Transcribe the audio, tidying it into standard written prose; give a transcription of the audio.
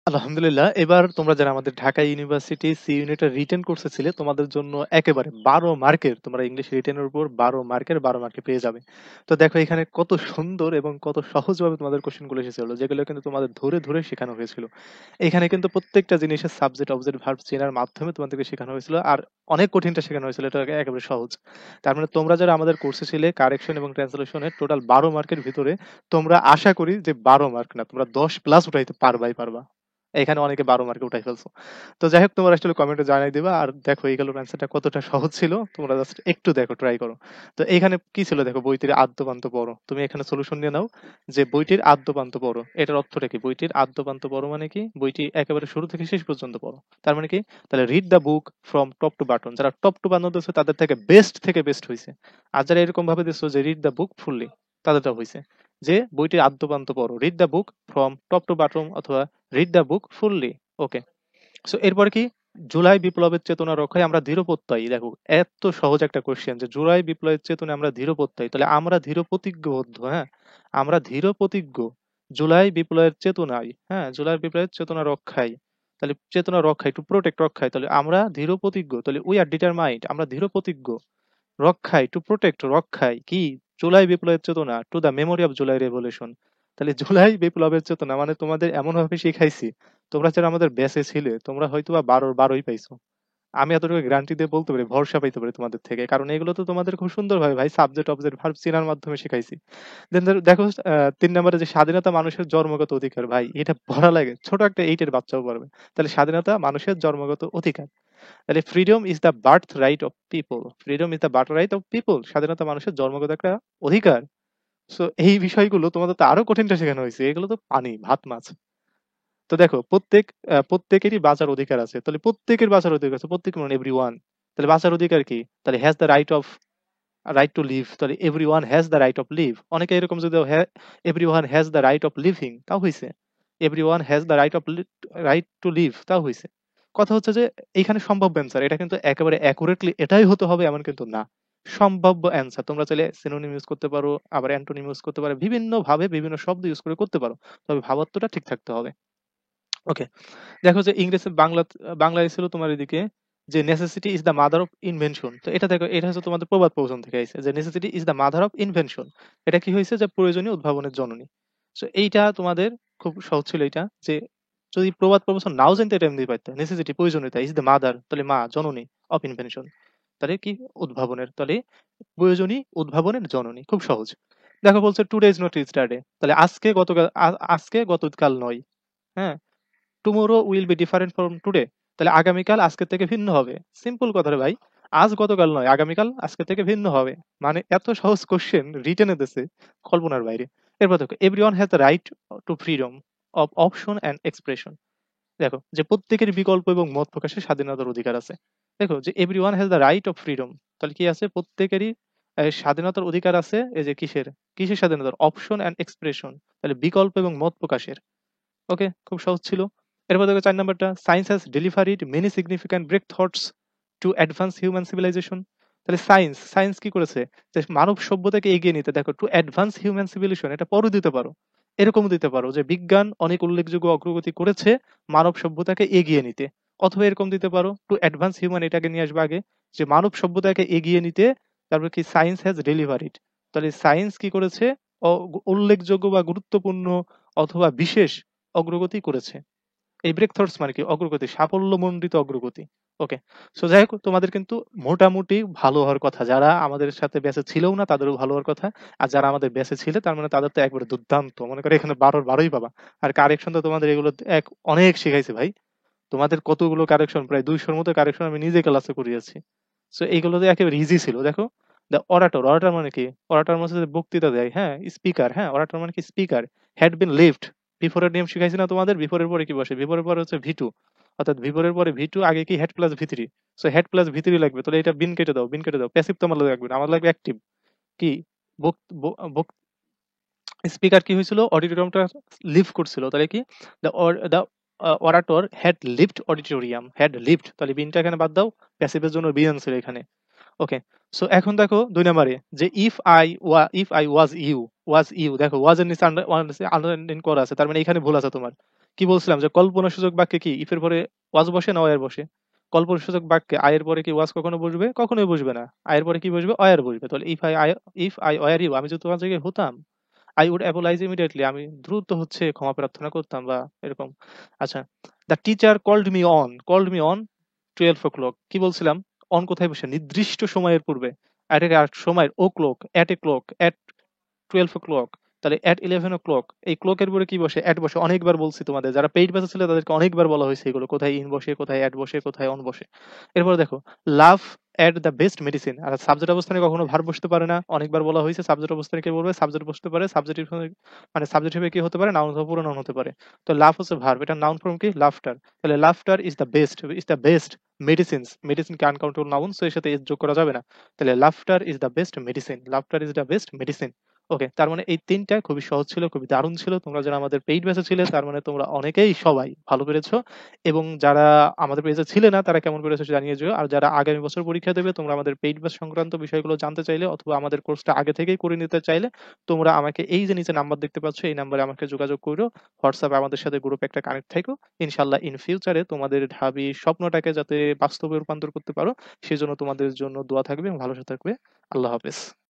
আলহামদুলিল্লাহ। এবার তোমরা যারা আমাদের ঢাকা ইউনিভার্সিটি সি ইউনিটের রিটেন কোর্সে ছিলে, তোমাদের জন্য একেবারে 12 মার্কের, তোমরা ইংলিশ রিটেনের উপর 12 মার্কে পেয়ে যাবে। তো দেখো এখানে কত সুন্দর এবং কত সহজভাবে তোমাদের কোশ্চেনগুলো এসেছিল, যেগুলো কিন্তু তোমাদের ধরে ধরে শেখানো হয়েছিল। এখানে কিন্তু প্রত্যেকটা জিনিসের সাবজেক্ট অবজেক্ট ভার্ব চেনার মাধ্যমে তোমাদেরকে শেখানো হয়েছিল, আর অনেক কঠিনটা শেখানো হয়েছিল, এটা একেবারে সহজ। তার মানে তোমরা যারা আমাদের কোর্সে ছিলে কারেকশন এবং ট্রান্সলেশনের টোটাল 12 মার্কের ভিতরে তোমরা আশা করি যে 12 মার্ক না, তোমরা 10+ উঠাইতে পারবা। এখানে অনেকে 12 মার্কে উঠাই ফেলছো। তো যাই হোক, তোমরা আসলে কমেন্টে জানাই দিবা। আর দেখো এইগুলোর অ্যান্সারটা কতটা সহজ ছিল, তোমরা জাস্ট একটু দেখো, ট্রাই করো। তো এইখানে কি ছিল দেখো, বইটির আদ্যপান্ত পড়ো। তুমি এখানে সলিউশন নিয়ে নাও যে বইটির আদ্যপান্ত পড়ো, এটার অর্থটা কি? বইটির আদ্যপান্ত পড়ো মানে কি? বইটি একেবারে শুরু থেকে শেষ পর্যন্ত পড়ো। তার মানে কি? তাহলে read the book from top to bottom. যারা টপ টু বাটন দিচ্ছে তাদের থেকে বেস্ট হয়েছে। আর যারা এরকম ভাবে দিচ্ছ যে রিড দ্য বুক ফুললি, তাদেরটা হয়েছে যে বইটির আদ্যপান্ত পড়ো, read the book from top to bottom, অথবা read the book fully. Okay. So এরপর কি? জুলাই বিপ্লবের চেতনা রক্ষায় আমরা দৃঢ় প্রত্যয়ী। দেখো এত সহজ একটা কোশ্চেন যে জুলাই বিপ্লবের চেতনা আমরা দৃঢ় প্রত্যয়ী, তাহলে আমরা দৃঢ় প্রতিজ্ঞবদ্ধ। হ্যাঁ, আমরা দৃঢ় প্রতিজ্ঞ জুলাই বিপ্লবের চেতনায়। হ্যাঁ, জুলাই বিপ্লবের চেতনা রক্ষায়, তাহলে চেতনা রক্ষায়, টু প্রোটেক্ট রক্ষায়, তাহলে আমরা দৃঢ় প্রতিজ্ঞ, তাহলে উই আর ডিটারমাইন্ড, আমরা দৃঢ় প্রতিজ্ঞ রক্ষায়, টু প্রোটেক্ট রক্ষায় কি? জুলাই বিপ্লবের চেতনা, to the memory of July revolution. তাহলে জুলাই বিপ্লবের চেতনা মানে তোমাদের এমন ভাবে শিখাইছি, তোমরা যারা আমাদের ব্যাচে ছিলে তোমরা হয়তো বা 12 পাইছো। আমি এতটুকু গ্যারান্টি দিয়ে বলতে পারি, ভরসা পাইতে পারি তোমাদের থেকে, কারণ এগুলো তো তোমাদের খুব সুন্দর ভাবে ভাই সাবজেক্ট অবজেক্ট ভার্ব চেনার মাধ্যমে শিখাইছি। দেন দেখো 3 নম্বরে যে স্বাধীনতা মানুষের জন্মগত অধিকার, ভাই এটা পড়া লাগে, ছোট একটা 8-এর বাচ্চাও পারবে। তাহলে স্বাধীনতা মানুষের জন্মগত অধিকার, তাহলে freedom is the birth right of people. Freedom is the birth right of people, স্বাধীনতা মানুষের জন্মগত একটা অধিকার। সো এই বিষয়গুলো তোমাদের তো আরো কঠিনটা শেখানো হয়েছে, এগুলো তো পানি ভাত মাছ। তো দেখো প্রত্যেকেরই বাঁচার অধিকার আছে, তাহলে প্রত্যেকের বাঁচার অধিকার আছে, প্রত্যেক মানে এভরি ওয়ান। তাহলে বাঁচার অধিকার কি? তাহলে has the right to live, তাহলে every one has the right of live. অনেকে এরকম যদি every one has the right of living, তাও হয়েছে। Every one has the right to live, তাও হয়েছে। কথা হচ্ছে যে এইখানে সম্ভাব্য অ্যান্সার, এটা কিন্তু একেবারে অ্যাকুরেটলি এটাই হতে হবে এমন কিন্তু না। সম্ভাব্য অ্যান্সার তোমরা চাইলে সিনোনিম ইউজ করতে পারো, আবার অ্যান্টোনিম ইউজ করতে পারো, বিভিন্ন ভাবে বিভিন্ন শব্দ ইউজ করে করতে পারো, তবে ভাবার্থটা ঠিক থাকতে হবে। ওকে। দেখো যে ইংরেজি বাংলায় ছিল তোমার এদিকে যে necessity is the mother of invention. তো এটা দেখো, এটা হচ্ছে তোমাদের প্রবাদ প্রবচন থেকে আইছে যে necessity is the mother of invention. এটা কি হয়েছে? যে প্রয়োজনীয় উদ্ভাবনের জননী। তো এইটা তোমাদের খুব সহজ ছিল এটা, যে যদি প্রবাদ প্রবচন নাও জানতে এটা এমনি পাইতে, নেসেসিটি প্রয়োজনীয়তা, ইজ দ্য মাদার তাহলে মা, জননী, অফ ইনভেনশন তাহলে কি? উদ্ভাবনের, তাহলে প্রয়োজনী উদ্ভাবনের জননী, খুব সহজ। দেখো বলছে টুডে ইজ নট ইস্টারডে, তাহলে আজকে গতকাল নয়। হ্যাঁ, tomorrow will be different from today, তাহলে আগামীকাল আজকের থেকে ভিন্ন হবে। সিম্পল কথা রে ভাই, আজ গতকাল নয়, আগামীকাল আজকের থেকে ভিন্ন হবে। মানে এত সহজ কোশ্চেন রিটেনে দিছে, কল্পনার বাইরে। এরপর দেখো everyone has the right two freedom of option and expression. দেখো যে প্রত্যেকের বিকল্প এবং মত প্রকাশের স্বাধীনতার অধিকার আছে। দেখো যে everyone has the right of freedom, তাহলে কি আছে? প্রত্যেকেরই স্বাধীনতার অধিকার আছে। এই যে কিসের কিসের স্বাধীনতার? অপশন অ্যান্ড এক্সপ্রেশন, তাহলে বিকল্প এবং মত প্রকাশের। ওকে, খুব সহজ ছিল। এরপর দেখো 4 নম্বরটা, science has delivered many significant breakthroughs to advance human civilization. তাহলে সায়েন্স কি করেছে? যে মানব সভ্যতাকে এগিয়ে নিতে, দেখো টু অ্যাডভান্স হিউম্যান সিভিলাইজেশন, এটা পরও দিতে পারো, এরকম দিতে পারো যে বিজ্ঞান অনেক উল্লেখযোগ্য অগ্রগতি করেছে মানব সভ্যতাকে এগিয়ে নিতে। অথবা এরকম দিতে পারো টু অ্যাডভান্স হিউম্যান, এটাকে নিয়ে আসবে আগে, যে মানব সভ্যতাকে এগিয়ে নিতে। তারপর কি? সায়েন্স হ্যাজ ডেলিভারিড, তাহলে সায়েন্স কি করেছে? উল্লেখযোগ্য বা গুরুত্বপূর্ণ অথবা বিশেষ অগ্রগতি করেছে। এই ব্রেক থটস মানে কি? অগ্রগতি, সাফল্যমণ্ডিত অগ্রগতি। ওকে। সো যাই হোক, তোমাদের কিন্তু মোটামুটি ভালো হওয়ার কথা, যারা আমাদের সাথে ব্যাচে ছিলও না তাদেরও ভালো হওয়ার কথা। আর যারা আমাদের ব্যাচে ছিল তার মানে তাদের তো একবারে দুর্দান্ত, মনে করে এখানে 12-12ই পাবা। আর কারেকশন তো তোমাদের এগুলো অনেক শিখাইছে ভাই। তোমাদের কতগুলো কারেকশন, প্রায় 200-র মতো কারেকশন আমি নিজে ক্লাসে করিয়েছি। সো এইগুলো তো একেবারে ইজি ছিল। দেখো দ্য অরাটর মানে কি? অরাটর মানে হচ্ছে যে বক্তৃতা দেয়, হ্যাঁ, স্পিকার। হ্যাঁ, অরাটর মানে কি? স্পিকার। হ্যাড বিন লিফট, বিফোরের নিয়ম শিখাইছি না তোমাদের? বিফোরের পরে কি বসে? বিফোরের পরে হচ্ছে ভি2, অর্থাৎ বিফোরের পরে ভি2 আগে কি? হেড প্লাস ভি3। সো হেড প্লাস ভি3 লাগবে, তাহলে এটা বিন কেটে দাও, প্যাসিভ তো আমার লাগবে না, আমার লাগবে অ্যাক্টিভ। কি? স্পিকার কি হয়েছিল? অডিটোরিয়ামটা লিফট করছিল, তাহলে কি? The orator had lift auditorium, had lift, তাহলে বিনটা এখানে বাদ দাও, প্যাসিভের জন্য বি আনছিল এখানে। ওকে। সো এখন দেখো ২ নাম্বারে যে ইফ আই ওয়াজ ইউ দেখো ওয়াজ এর নিচে আন্ডারলাইন করা আছে। তার মানে এখানে ভুল আছে তোমার। কি বলছিলাম যে কল্পনাসূচক বাক্যে কি ইফ এর পরে ওয়াজ বসে না ওয়্যার বসে? কল্পনাসূচক বাক্যে আই এর পরে কি ওয়াজ কখনো বসবে? কখনোই বসবে না। আই এর পরে কি বসবে? ওয়্যার বসবে। তাহলে ইফ আই ওয়্যার ইউ, আমি যদি তোমার জায়গায় হতাম, আই উড অ্যাপোলাইজ ইমিডিয়েটলি, আমি দ্রুত হচ্ছে ক্ষমা প্রার্থনা করতাম বা এরকম। আচ্ছা, the teacher called me on 12 o'clock, কি বলছিলাম? অন কোথায় বসে? নির্দিষ্ট সময়ের পূর্বে। আর সময়ের ও ক্লক, এট এ ক্লক, এট 12 o'clock, তাহলে at 11 o'clock, এই ক্লক এর পরে কি বসে? at বসে। অনেকবার বলছি তোমাদের, যারা পেইড ব্যাচে ছিল তাদেরকে অনেকবার বলা হয়েছে এগুলো, কোথায় ইন বসে, কোথায় at বসে, কোথায় অন বসে। এরপরে দেখো, love at the best medicine. আর সাবজেক্ট অবস্থানে কখনো ভার্ব বসতে পারে না, অনেকবার বলা হয়েছে। সাবজেক্ট অবস্থানে কে বলবে? সাবজেক্ট বসতে পারে। সাবজেক্ট মানে সাবজেক্ট হিসেবে কি হতে পারে? নাউন অথবা পুরো নাউন হতে পারে। তো লাভ হচ্ছে ভার্ব, এটা নাউন ফর্ম কি? লাফটার। তাহলে laughter is the best medicines. Medicine কি আনকাউন্টেবল নাউন, সো এর সাথে এস যোগ করা যাবে না। তাহলে laughter is the best medicine, laughter is the best medicine. Okay, তার মানে এই ৩ টা খুবই সহজ ছিল, খুবই দারুণ ছিল। তোমরা যারা আমাদের পেইড ব্যাচে ছিলে তার মানে তোমরা অনেকেই সবাই ভালো পেরেছো। এবং যারা আমাদের পেজে ছিলে না তারা কেমন করেছো জানিয়ে যেও। আর যারা আগামী বছর পরীক্ষা দেবে, তোমরা আমাদের পেইড ব্যাচ সংক্রান্ত বিষয়গুলো জানতে চাইলে অথবা আমাদের কোর্সটা আগে থেকেই করে নিতে চাইলে, তোমরা আমাকে এই যে নিচে নাম্বার দেখতে পাচ্ছ, এই নাম্বারে আমাকে যোগাযোগ করো। হোয়াটসঅ্যাপে আমাদের সাথে গ্রুপে একটা কানেক্ট থাকো। ইনশাআল্লাহ ইন ফিউচারে তোমাদের ঢাবি স্বপ্নটাকে যাতে বাস্তবে রূপান্তর করতে পারো, সেজন্য তোমাদের জন্য দোয়া থাকবে এবং ভালো থাকবে। আল্লাহ হাফেজ।